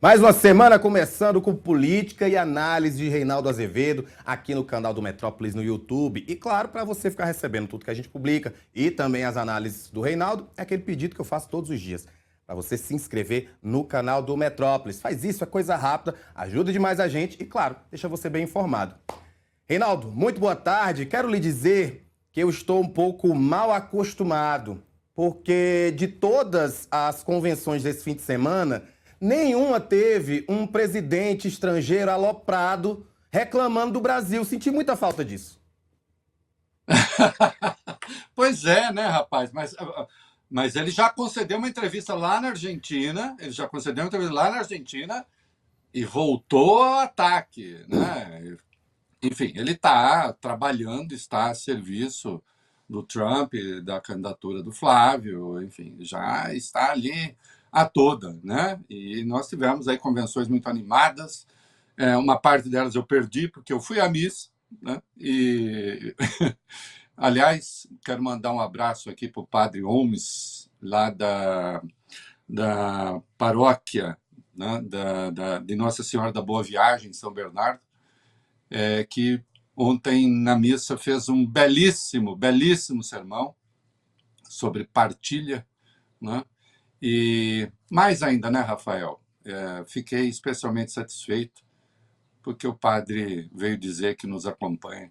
Mais uma semana começando com política e análise de Reinaldo Azevedo aqui no canal do Metrópolis no YouTube. E claro, para você ficar recebendo tudo que a gente publica e também as análises do Reinaldo, é aquele pedido que eu faço todos os dias. Para você se inscrever no canal do Metrópolis. Faz isso, é coisa rápida, ajuda demais a gente e, claro, deixa você bem informado. Reinaldo, muito boa tarde. Quero lhe dizer que eu estou um pouco mal acostumado, porque de todas as convenções desse fim de semana, nenhuma teve um presidente estrangeiro aloprado reclamando do Brasil. Senti muita falta disso. Pois é, né, rapaz? Mas ele já concedeu uma entrevista lá na Argentina, e voltou ao ataque, né? Enfim, ele está trabalhando, está a serviço do Trump, da candidatura do Flávio, enfim, já está ali a toda, né? E nós tivemos aí convenções muito animadas. Uma parte delas eu perdi porque eu fui à missa, né? E aliás, quero mandar um abraço aqui para o padre Holmes, lá da paróquia, né? De Nossa Senhora da Boa Viagem, em São Bernardo, que ontem na missa fez um belíssimo, belíssimo sermão sobre partilha, né? E mais ainda, né, Rafael? Fiquei especialmente satisfeito porque o padre veio dizer que nos acompanha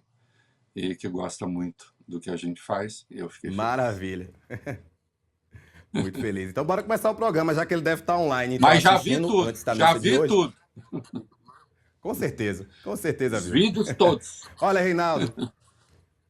e que gosta muito do que a gente faz, e eu fiquei feliz. Maravilha. Muito feliz. Então bora começar o programa, já que ele deve estar online, então Mas já vi assistindo tudo, antes da já missa de vi hoje. tudo. Com certeza, Os viu? vídeos todos. Olha, Reinaldo,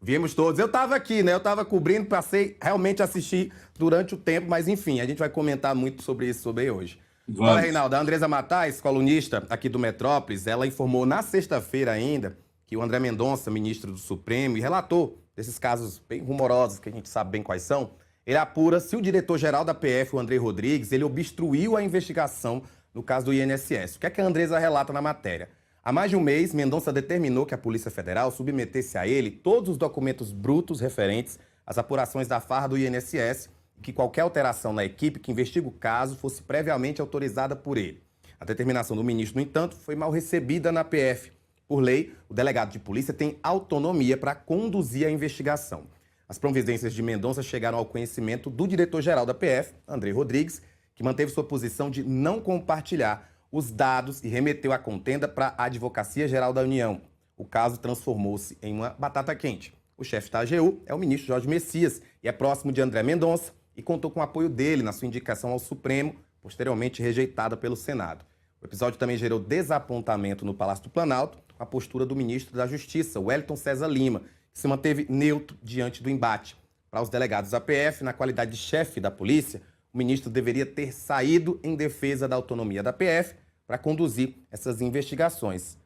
vimos todos. Eu estava aqui, né? Eu estava cobrindo, passei realmente a assistir durante o tempo, mas enfim, a gente vai comentar muito sobre isso sobre hoje. Olha, Vamos. Reinaldo, a Andresa Matais, colunista aqui do Metrópolis, ela informou na sexta-feira ainda que o André Mendonça, ministro do Supremo, e relator desses casos bem rumorosos, que a gente sabe bem quais são, ele apura se o diretor-geral da PF, o André Rodrigues, ele obstruiu a investigação no caso do INSS. O que é que a Andresa relata na matéria? Há mais de um mês, Mendonça determinou que a Polícia Federal submetesse a ele todos os documentos brutos referentes às apurações da farra do INSS e que qualquer alteração na equipe que investiga o caso fosse previamente autorizada por ele. A determinação do ministro, no entanto, foi mal recebida na PF. Por lei, o delegado de polícia tem autonomia para conduzir a investigação. As providências de Mendonça chegaram ao conhecimento do diretor-geral da PF, André Rodrigues, que manteve sua posição de não compartilhar os dados e remeteu a contenda para a Advocacia Geral da União. O caso transformou-se em uma batata quente. O chefe da AGU é o ministro Jorge Messias e é próximo de André Mendonça e contou com o apoio dele na sua indicação ao Supremo, posteriormente rejeitada pelo Senado. O episódio também gerou desapontamento no Palácio do Planalto com a postura do ministro da Justiça, Wellington César Lima, que se manteve neutro diante do embate. Para os delegados da PF, na qualidade de chefe da polícia, o ministro deveria ter saído em defesa da autonomia da PF para conduzir essas investigações.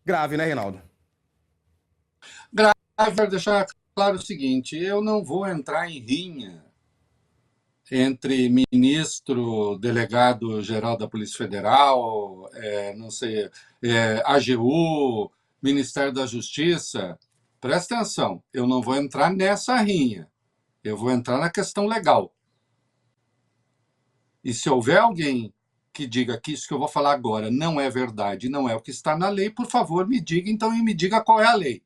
Grave, né, Reinaldo? Grave, quero deixar claro o seguinte, eu não vou entrar em rinha entre ministro, delegado-geral da Polícia Federal, não sei, AGU, Ministério da Justiça. Presta atenção, eu não vou entrar nessa rinha, eu vou entrar na questão legal. E se houver alguém que diga que isso que eu vou falar agora não é verdade, não é o que está na lei, por favor, me diga então e me diga qual é a lei.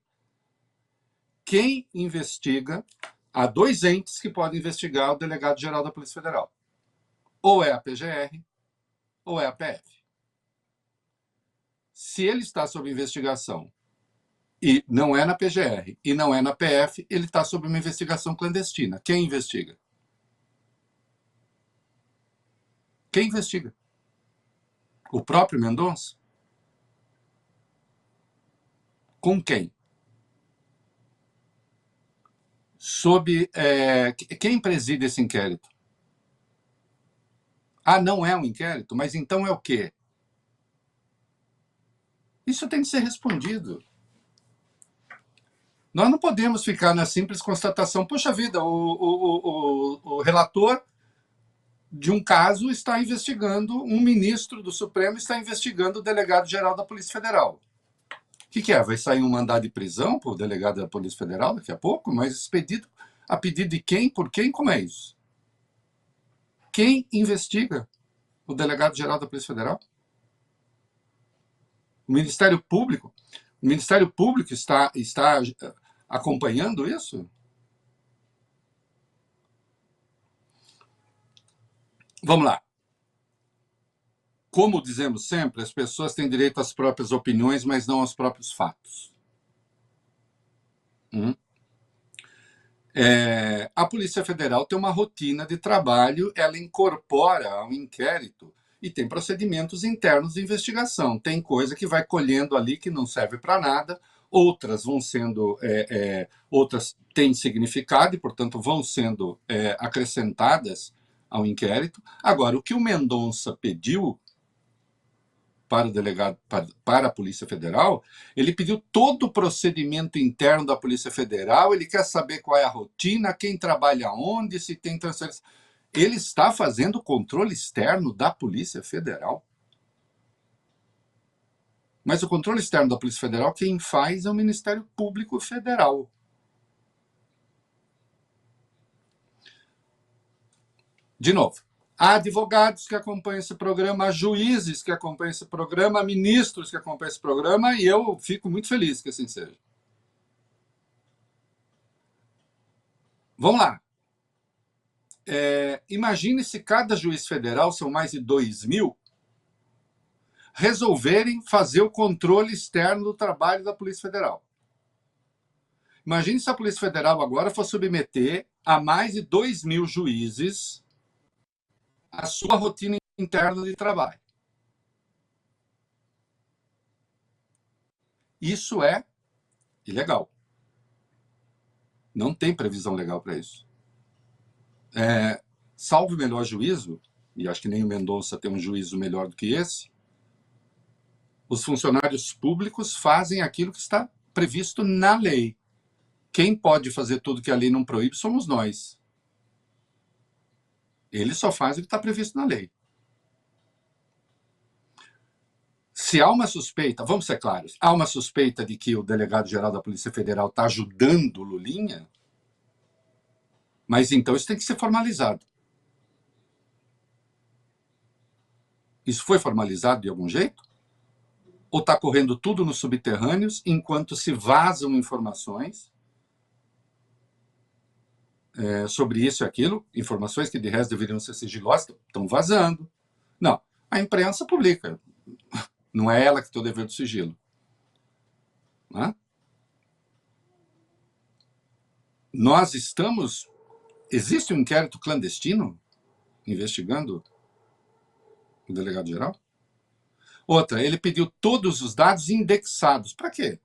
Quem investiga, há dois entes que podem investigar o delegado-geral da Polícia Federal. Ou é a PGR, ou é a PF. Se ele está sob investigação e não é na PGR e não é na PF, ele está sob uma investigação clandestina. Quem investiga? Quem investiga? O próprio Mendonça? Com quem? Quem preside esse inquérito? Ah, não é um inquérito? Mas então é o quê? Isso tem que ser respondido. Nós não podemos ficar na simples constatação, poxa vida, o relator de um caso está investigando, um ministro do Supremo está investigando o delegado-geral da Polícia Federal. O que é? Vai sair um mandado de prisão para o delegado da Polícia Federal daqui a pouco? Mas expedido a pedido de quem? Por quem? Como é isso? Quem investiga o delegado-geral da Polícia Federal? O Ministério Público está acompanhando isso? Vamos lá. Como dizemos sempre, as pessoas têm direito às próprias opiniões, mas não aos próprios fatos. A Polícia Federal tem uma rotina de trabalho, ela incorpora ao inquérito e tem procedimentos internos de investigação. Tem coisa que vai colhendo ali que não serve para nada, outras vão sendo, outras têm significado e, portanto, vão sendo acrescentadas ao inquérito. Agora, o que o Mendonça pediu para o delegado, para a Polícia Federal, ele pediu todo o procedimento interno da Polícia Federal, ele quer saber qual é a rotina, quem trabalha onde, se tem transferência. Ele está fazendo o controle externo da Polícia Federal. Mas o controle externo da Polícia Federal, quem faz é o Ministério Público Federal. De novo, há advogados que acompanham esse programa, há juízes que acompanham esse programa, há ministros que acompanham esse programa, e eu fico muito feliz que assim seja. Vamos lá. Imagine se cada juiz federal, são mais de 2.000, resolverem fazer o controle externo do trabalho da Polícia Federal. Imagine se a Polícia Federal agora for submeter a mais de 2.000 juízes a sua rotina interna de trabalho. Isso é ilegal. Não tem previsão legal para isso. Salvo o melhor juízo, e acho que nem o Mendonça tem um juízo melhor do que esse, os funcionários públicos fazem aquilo que está previsto na lei. Quem pode fazer tudo que a lei não proíbe somos nós. Ele só faz o que está previsto na lei. Se há uma suspeita, vamos ser claros, há uma suspeita de que o delegado-geral da Polícia Federal está ajudando o Lulinha, mas então isso tem que ser formalizado. Isso foi formalizado de algum jeito? Ou está correndo tudo nos subterrâneos enquanto se vazam informações sobre isso e aquilo, informações que de resto deveriam ser sigilosas, estão vazando. Não, a imprensa publica. Não é ela que tem o dever do sigilo. Né? Nós estamos... Existe um inquérito clandestino investigando o delegado-geral? Outra, ele pediu todos os dados indexados. Para quê?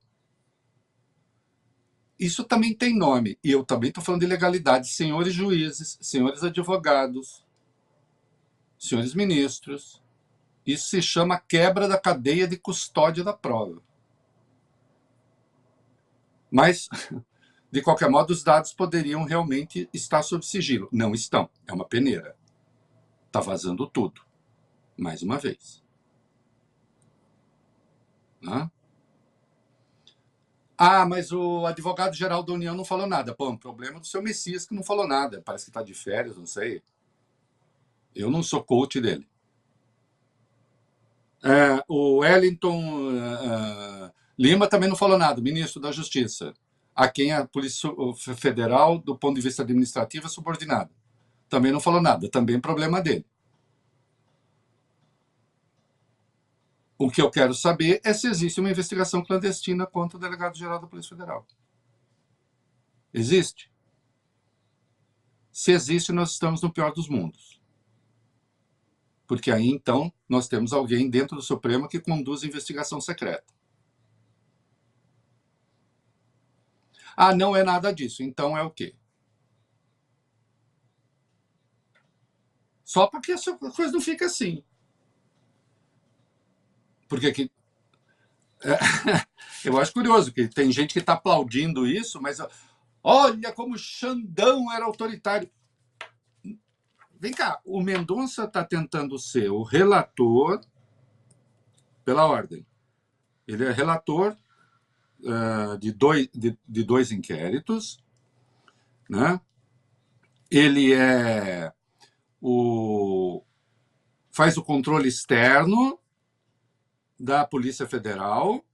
Isso também tem nome. E eu também estou falando de legalidade. Senhores juízes, senhores advogados, senhores ministros. Isso se chama quebra da cadeia de custódia da prova. Mas, de qualquer modo, os dados poderiam realmente estar sob sigilo. Não estão. É uma peneira. Está vazando tudo. Mais uma vez. Mas o advogado-geral da União não falou nada. Pô, um problema do seu Messias que não falou nada. Parece que está de férias, não sei. Eu não sou coach dele. O Wellington Lima também não falou nada, ministro da Justiça, a quem a Polícia Federal, do ponto de vista administrativo, é subordinada. Também não falou nada, também é problema dele. O que eu quero saber é se existe uma investigação clandestina contra o delegado-geral da Polícia Federal. Existe? Se existe, nós estamos no pior dos mundos. Porque aí, então, nós temos alguém dentro do Supremo que conduz a investigação secreta. Não é nada disso. Então é o quê? Só para que essa coisa não fique assim. Porque eu acho curioso que tem gente que está aplaudindo isso, mas olha como Xandão era autoritário. Vem cá, o Mendonça está tentando ser o relator, pela ordem. Ele é relator de dois inquéritos, né? Ele faz o controle externo da Polícia Federal,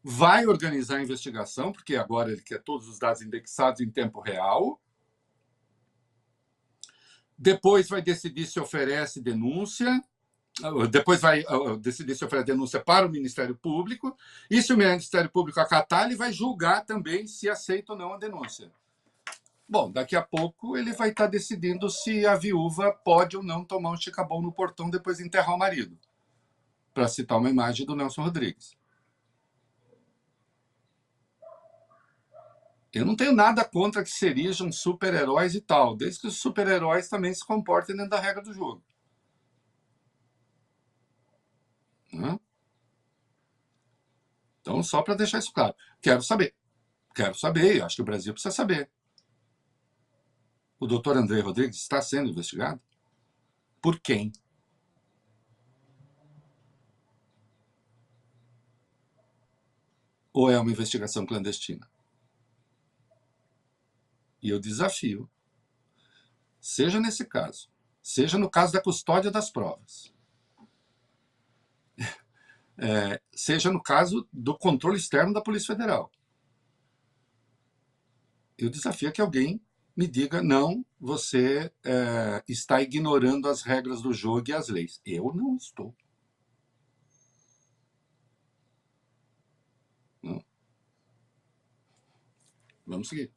vai organizar a investigação, porque agora ele quer todos os dados indexados em tempo real. Depois vai decidir se oferece denúncia. Depois vai decidir se oferece denúncia para o Ministério Público. E se o Ministério Público acatar, ele vai julgar também se aceita ou não a denúncia. Bom, daqui a pouco ele vai estar decidindo se a viúva pode ou não tomar um chicabão no portão depois de enterrar o marido, para citar uma imagem do Nelson Rodrigues. Eu não tenho nada contra que sejam super-heróis e tal, desde que os super-heróis também se comportem dentro da regra do jogo. Né? Então, só para deixar isso claro. Quero saber, acho que o Brasil precisa saber. O doutor André Rodrigues está sendo investigado? Por quem? Ou é uma investigação clandestina? E eu desafio, seja nesse caso, seja no caso da custódia das provas, seja no caso do controle externo da Polícia Federal, eu desafio que alguém me diga, não, você está ignorando as regras do jogo e as leis. Eu não estou. Não. Vamos seguir.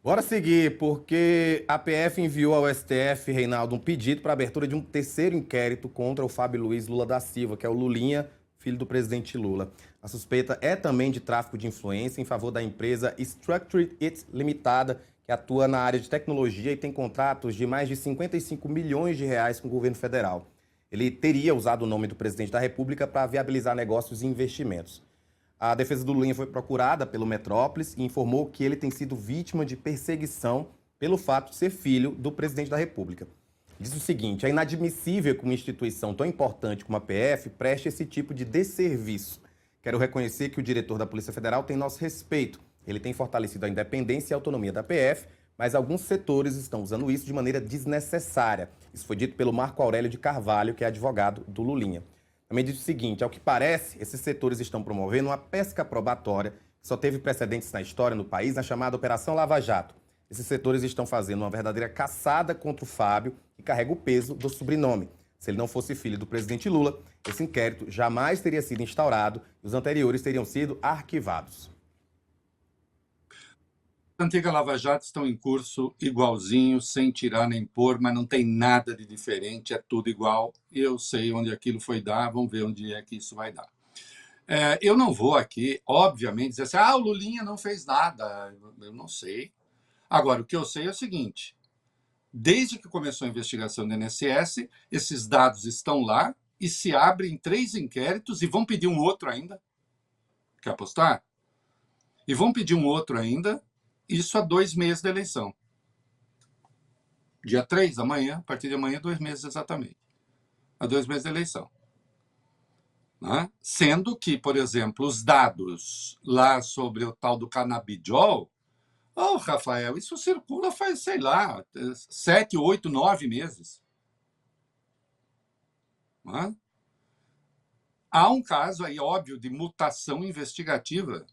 Bora seguir, porque a PF enviou ao STF, Reinaldo, um pedido para a abertura de um terceiro inquérito contra o Fábio Luiz Lula da Silva, que é o Lulinha, filho do presidente Lula. A suspeita é também de tráfico de influência em favor da empresa Structured It Limitada, que atua na área de tecnologia e tem contratos de mais de 55 milhões de reais com o governo federal. Ele teria usado o nome do presidente da República para viabilizar negócios e investimentos. A defesa do Lulinha foi procurada pelo Metrópolis e informou que ele tem sido vítima de perseguição pelo fato de ser filho do presidente da República. Diz o seguinte: é inadmissível que uma instituição tão importante como a PF preste esse tipo de desserviço. Quero reconhecer que o diretor da Polícia Federal tem nosso respeito. Ele tem fortalecido a independência e a autonomia da PF, mas alguns setores estão usando isso de maneira desnecessária. Isso foi dito pelo Marco Aurélio de Carvalho, que é advogado do Lulinha. Também diz o seguinte: ao que parece, esses setores estão promovendo uma pesca probatória que só teve precedentes na história no país, na chamada Operação Lava Jato. Esses setores estão fazendo uma verdadeira caçada contra o Fábio, que carrega o peso do sobrenome. Se ele não fosse filho do presidente Lula, esse inquérito jamais teria sido instaurado e os anteriores teriam sido arquivados. A antiga Lava Jato estão em curso igualzinho, sem tirar nem pôr, mas não tem nada de diferente, é tudo igual. Eu sei onde aquilo foi dar, vamos ver onde é que isso vai dar. Eu não vou aqui, obviamente, dizer assim, o Lulinha não fez nada, eu não sei. Agora, o que eu sei é o seguinte: desde que começou a investigação do INSS, esses dados estão lá e se abrem 3 inquéritos e vão pedir um outro ainda. Quer apostar? E vão pedir um outro ainda, isso há 2 meses da eleição. Dia 3, amanhã, a partir de amanhã, 2 meses exatamente. Há 2 meses da eleição. Né? Sendo que, por exemplo, os dados lá sobre o tal do canabidiol, Rafael, isso circula faz, sei lá, 7, 8, 9 meses. Né? Há um caso aí, óbvio, de mutação investigativa.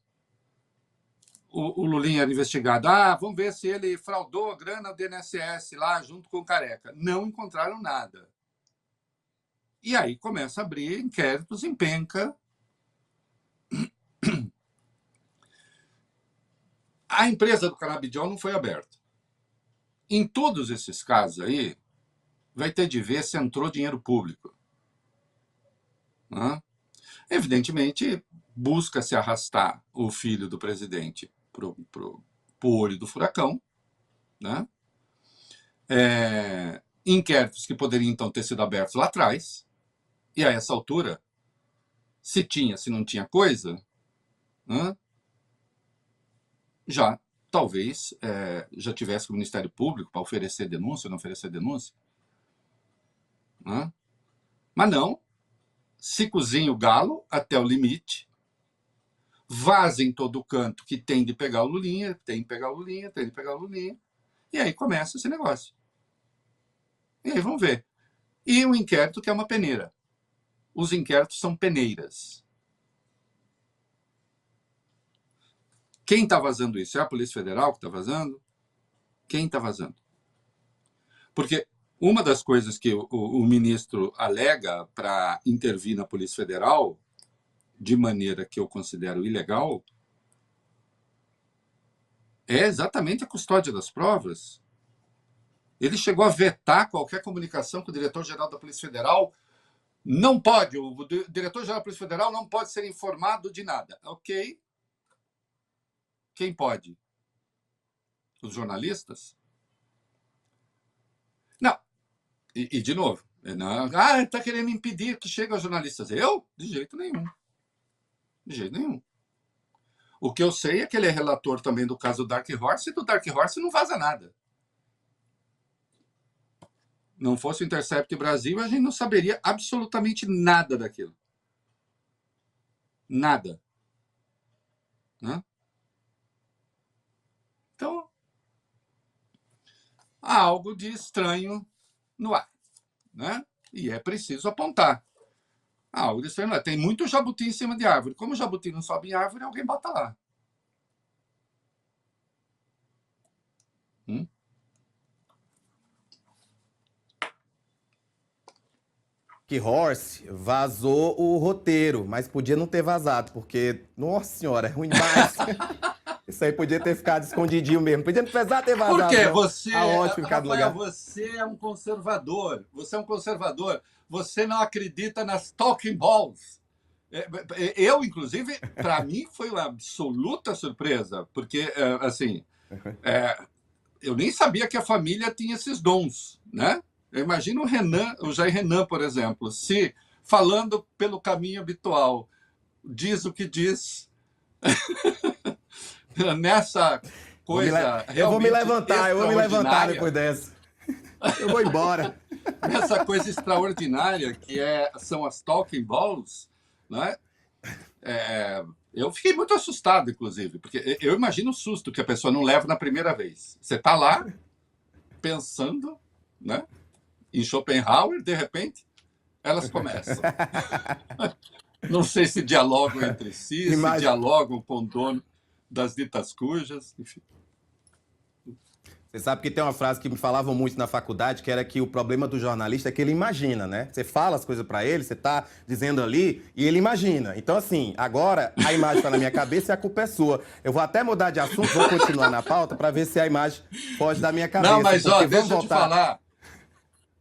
O Lulinha era investigado. Vamos ver se ele fraudou a grana do INSS lá junto com o Careca. Não encontraram nada. E aí começa a abrir inquéritos em penca. A empresa do canabidiol não foi aberta. Em todos esses casos aí, vai ter de ver se entrou dinheiro público. Né? Evidentemente, busca-se arrastar o filho do presidente pro olho do furacão. Né? Inquéritos que poderiam, então, ter sido abertos lá atrás. E a essa altura, se tinha, se não tinha coisa, né? Já, talvez, já tivesse o Ministério Público para oferecer denúncia, não oferecer denúncia. Né? Mas não, se cozinha o galo até o limite, vaza em todo canto que tem de pegar o Lulinha, tem de pegar o Lulinha, e aí começa esse negócio. E aí vamos ver. e um inquérito que é uma peneira. Os inquéritos são peneiras. Quem está vazando isso? É a Polícia Federal que está vazando? Quem está vazando? Porque uma das coisas que o ministro alega para intervir na Polícia Federal, de maneira que eu considero ilegal, é exatamente a custódia das provas. Ele chegou a vetar qualquer comunicação com o diretor-geral da Polícia Federal. Não pode, o diretor-geral da Polícia Federal não pode ser informado de nada. Ok. Quem pode? Os jornalistas? Não. E de novo, está querendo impedir que chegue aos jornalistas. Eu? De jeito nenhum. De jeito nenhum. O que eu sei é que ele é relator também do caso do Dark Horse, e do Dark Horse não vaza nada. Não fosse o Intercept Brasil, a gente não saberia absolutamente nada daquilo. Nada. Né? Então, há algo de estranho no ar. Né? E é preciso apontar. Há algo de estranho no ar. Tem muito jabuti em cima de árvore. Como o jabuti não sobe em árvore, alguém bota lá. Que Horse vazou o roteiro, mas podia não ter vazado, porque, nossa senhora, é ruim demais. Isso aí podia ter ficado escondidinho mesmo. Podia não precisar ter vazado. Por quê? Não. Você, Aonde ficar no Rafael, lugar. você é um conservador. Você é um conservador. Você não acredita nas talking balls. Eu, inclusive, para mim foi uma absoluta surpresa, porque, assim, eu nem sabia que a família tinha esses dons, né? Eu imagino o Jair Renan, por exemplo, se falando pelo caminho habitual, diz o que diz, nessa coisa Eu vou me levantar, eu vou me levantar extraordinária, depois dessa. Eu vou embora. nessa coisa extraordinária que são as talking balls, né? Eu fiquei muito assustado, inclusive, porque eu imagino o susto que a pessoa não leva na primeira vez. Você está lá pensando, né, em Schopenhauer, de repente, elas começam. Não sei se dialogam entre si, se dialogam com o dono das ditas cujas, enfim. Você sabe que tem uma frase que me falavam muito na faculdade, que era que o problema do jornalista é que ele imagina, né? Você fala as coisas pra ele, você tá dizendo ali, e ele imagina. Então, assim, agora a imagem tá na minha cabeça e a culpa é sua. Eu vou até mudar de assunto, vou continuar na pauta pra ver se a imagem foge da minha cabeça. Não, mas ó, deixa eu voltar. te falar.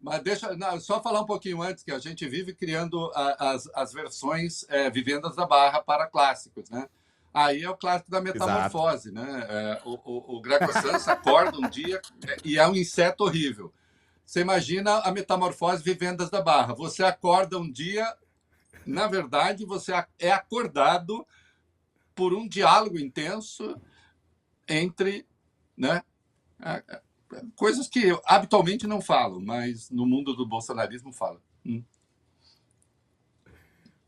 Mas só falar um pouquinho antes, que a gente vive criando as versões Vivendas da Barra para clássicos, né? Aí é o clássico da metamorfose, né? O Greco Sans acorda um dia e é um inseto horrível. Você imagina a metamorfose Vivendas da Barra. Você acorda um dia, na verdade, você é acordado por um diálogo intenso entre, né, coisas que habitualmente não falam, mas no mundo do bolsonarismo falam.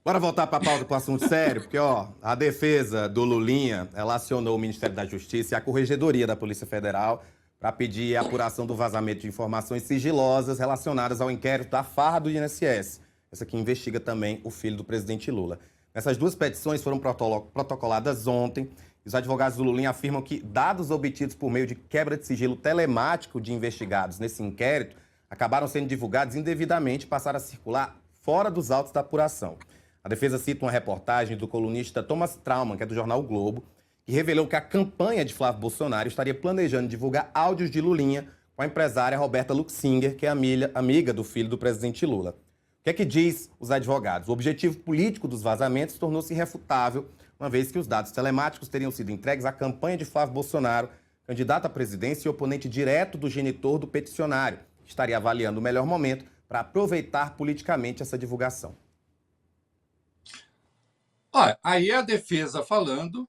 Bora voltar para a pauta, para o assunto sério, porque ó, a defesa do Lulinha, ela acionou o Ministério da Justiça e a Corregedoria da Polícia Federal para pedir a apuração do vazamento de informações sigilosas relacionadas ao inquérito da farra do INSS. Essa que investiga também o filho do presidente Lula. Essas duas petições foram protocoladas ontem. Os advogados do Lulinha afirmam que dados obtidos por meio de quebra de sigilo telemático de investigados nesse inquérito acabaram sendo divulgados indevidamente e passaram a circular fora dos autos da apuração. A defesa cita uma reportagem do colunista Thomas Trauman, que é do jornal o Globo, que revelou que a campanha de Flávio Bolsonaro estaria planejando divulgar áudios de Lulinha com a empresária Roberta Luxinger, que é amiga do filho do presidente Lula. O que é que diz os advogados? O objetivo político dos vazamentos tornou-se irrefutável, uma vez que os dados telemáticos teriam sido entregues à campanha de Flávio Bolsonaro, candidato à presidência e oponente direto do genitor do peticionário, que estaria avaliando o melhor momento para aproveitar politicamente essa divulgação. Olha, aí a defesa falando,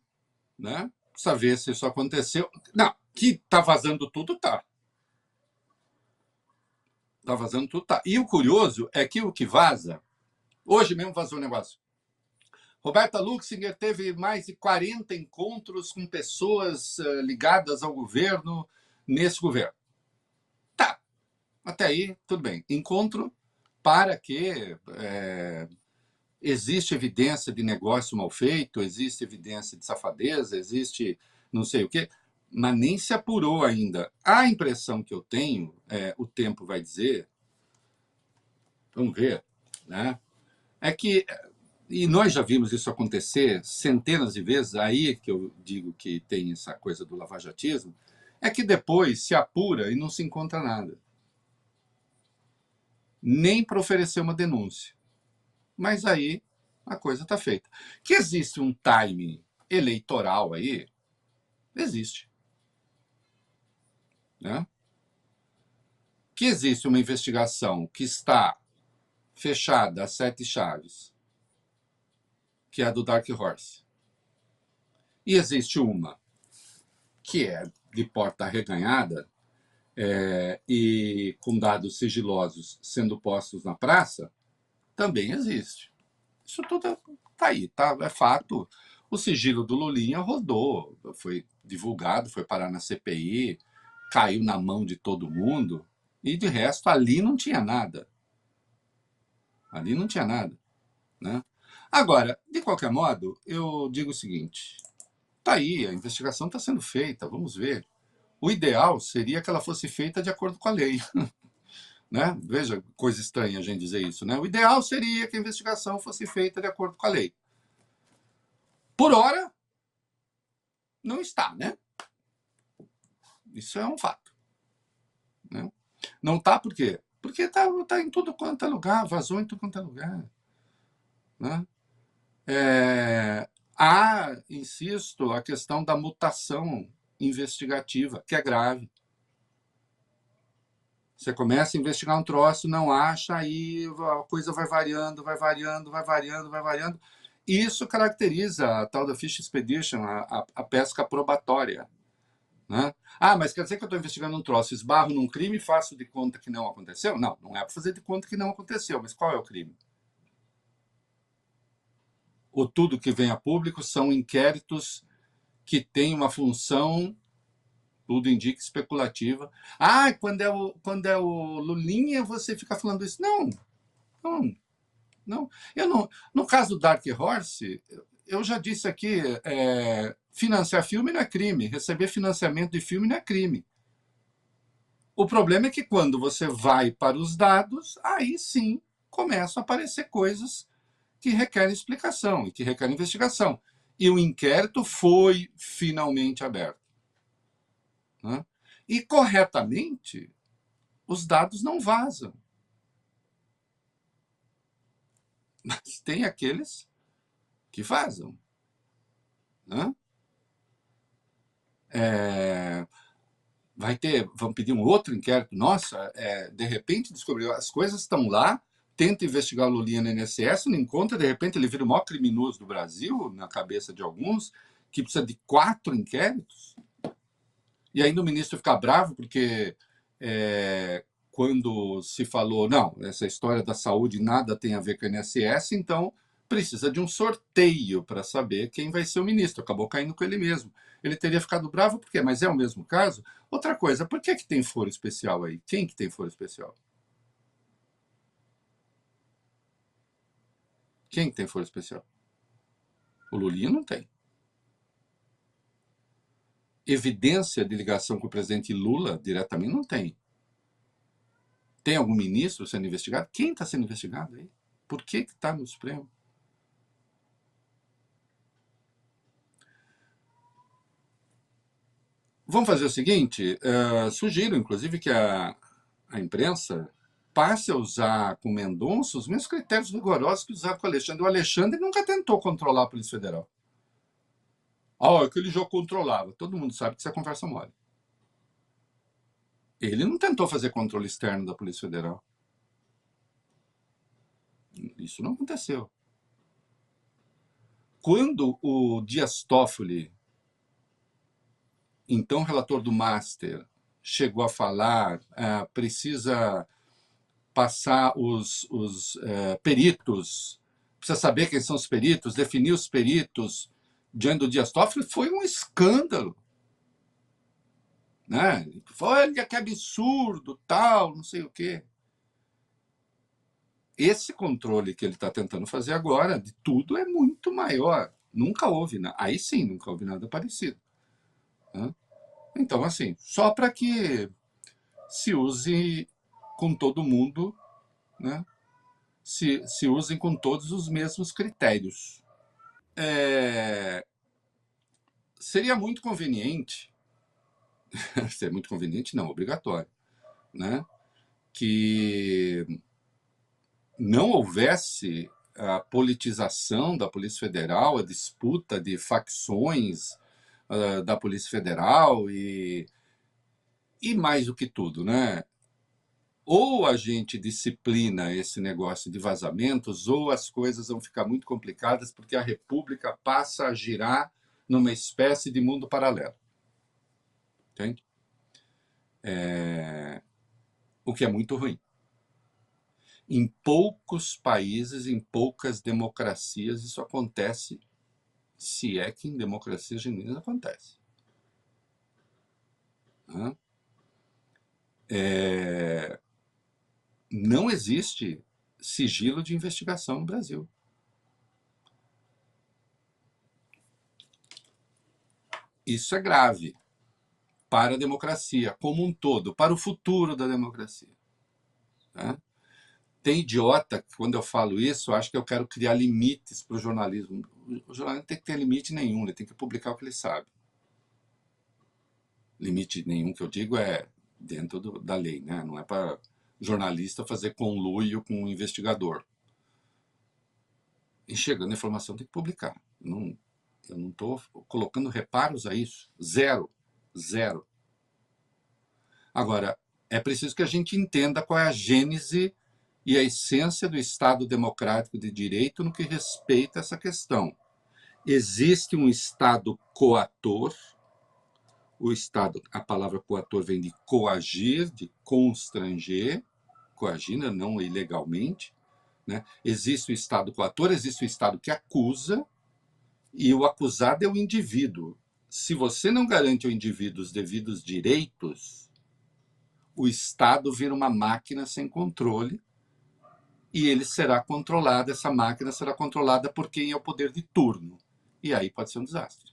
né? Precisa ver se isso aconteceu. Não, que tá vazando tudo, tá. Tá vazando tudo, tá. E o curioso é que o que vaza, hoje mesmo vazou o negócio. Roberta Luxinger teve mais de 40 encontros com pessoas ligadas ao governo, nesse governo. Tá, até aí, tudo bem. Encontro para que existe evidência de negócio mal feito, existe evidência de safadeza, existe não sei o quê, mas nem se apurou ainda. A impressão que eu tenho, o tempo vai dizer, vamos ver, né? É que, e nós já vimos isso acontecer centenas de vezes, aí que eu digo que tem essa coisa do lavajatismo, é que depois se apura e não se encontra nada. Nem para oferecer uma denúncia. Mas aí a coisa está feita. Que existe um time eleitoral aí, existe. Né? Que existe uma investigação que está fechada a 7 chaves, que é a do Dark Horse. E existe uma que é de porta arreganhada e com dados sigilosos sendo postos na praça, também existe. Isso tudo está aí, tá? É fato. O sigilo do Lulinha rodou, foi divulgado, foi parar na CPI, caiu na mão de todo mundo, e de resto ali não tinha nada. Ali não tinha nada. Né? Agora, de qualquer modo, eu digo o seguinte: tá aí, a investigação está sendo feita, vamos ver. O ideal seria que ela fosse feita de acordo com a lei. Né? Veja, coisa estranha a gente dizer isso. Né? O ideal seria que a investigação fosse feita de acordo com a lei. Por hora, não está, né? Isso é um fato. Né? Não está por quê? Porque está em tudo quanto é lugar, vazou em tudo quanto é lugar. Né? Há, insisto, a questão da mutação investigativa, que é grave. Você começa a investigar um troço, não acha, aí a coisa vai variando, vai variando, vai variando, vai variando. Isso caracteriza a tal da Fish Expedition, a pesca probatória. Né? Ah, mas quer dizer que eu estou investigando um troço, esbarro num crime e faço de conta que não aconteceu? Não, não é para fazer de conta que não aconteceu, mas qual é o crime? Ou tudo que vem a público são inquéritos que têm uma função, tudo indica, especulativa. Ah, quando é o Lulinha você fica falando isso. Não, não, não. Eu não. No caso do Dark Horse, eu já disse aqui, financiar filme não é crime, receber financiamento de filme não é crime. O problema é que quando você vai para os dados, aí sim começam a aparecer coisas que requerem explicação e que requerem investigação. E o inquérito foi finalmente aberto. Né? E, corretamente, os dados não vazam. Mas tem aqueles que vazam. Né? Vão pedir um outro inquérito. Nossa, de repente descobriu, as coisas estão lá, tenta investigar o Lulinha no INSS, não encontra, de repente ele vira o maior criminoso do Brasil, na cabeça de alguns, que precisa de 4 inquéritos. E ainda o ministro fica bravo porque quando se falou, não, essa história da saúde nada tem a ver com o INSS, então precisa de um sorteio para saber quem vai ser o ministro. Acabou caindo com ele mesmo. Ele teria ficado bravo por quê? Mas é o mesmo caso. Outra coisa, por que tem foro especial aí? Quem que tem foro especial? Quem tem foro especial? O Lulinha não tem. Evidência de ligação com o presidente Lula diretamente não tem. Tem algum ministro sendo investigado? Quem está sendo investigado aí? Por que está no Supremo? Vamos fazer o seguinte, sugiro, inclusive, que a imprensa passe a usar com Mendonça os mesmos critérios rigorosos que usaram com o Alexandre. O Alexandre nunca tentou controlar a Polícia Federal. É que ele já controlava. Todo mundo sabe que isso é conversa mole. Ele não tentou fazer controle externo da Polícia Federal. Isso não aconteceu. Quando o Dias Toffoli, então relator do Master, chegou a falar, precisa passar os peritos, precisa saber quem são os peritos, definir os peritos diante do Dias Toffoli, foi um escândalo. Né? Olha que absurdo, tal, não sei o quê. esse controle que ele está tentando fazer agora de tudo é muito maior. Nunca houve, aí sim, nunca houve nada parecido. Né? Então, assim, só para que se use com todo mundo, né? se usem com todos os mesmos critérios. Seria muito conveniente, seria muito conveniente, não, obrigatório, né? Que não houvesse a politização da Polícia Federal, a disputa de facções da Polícia Federal e mais do que tudo, né? Ou a gente disciplina esse negócio de vazamentos, ou as coisas vão ficar muito complicadas, porque a República passa a girar numa espécie de mundo paralelo. Entende? O que é muito ruim. Em poucos países, em poucas democracias, isso acontece, se é que em democracias genuínas acontece. Não existe sigilo de investigação no Brasil. Isso é grave para a democracia como um todo, para o futuro da democracia. Né? Tem idiota que, quando eu falo isso, acha que eu quero criar limites para o jornalismo. O jornalismo não tem que ter limite nenhum, ele tem que publicar o que ele sabe. Limite nenhum que eu digo é dentro da lei, né? Não é para jornalista fazer conluio com o investigador. E chegando a informação, tem que publicar. Eu não estou colocando reparos a isso. Zero. Agora, é preciso que a gente entenda qual é a gênese e a essência do Estado democrático de direito no que respeita a essa questão. Existe um Estado coator. O Estado, a palavra coator vem de coagir, de constranger, coagir, não ilegalmente. Né? Existe o Estado coator, existe o Estado que acusa, e o acusado é o indivíduo. Se você não garante ao indivíduo os devidos direitos, o Estado vira uma máquina sem controle e ele será controlado, essa máquina será controlada por quem é o poder de turno. E aí pode ser um desastre.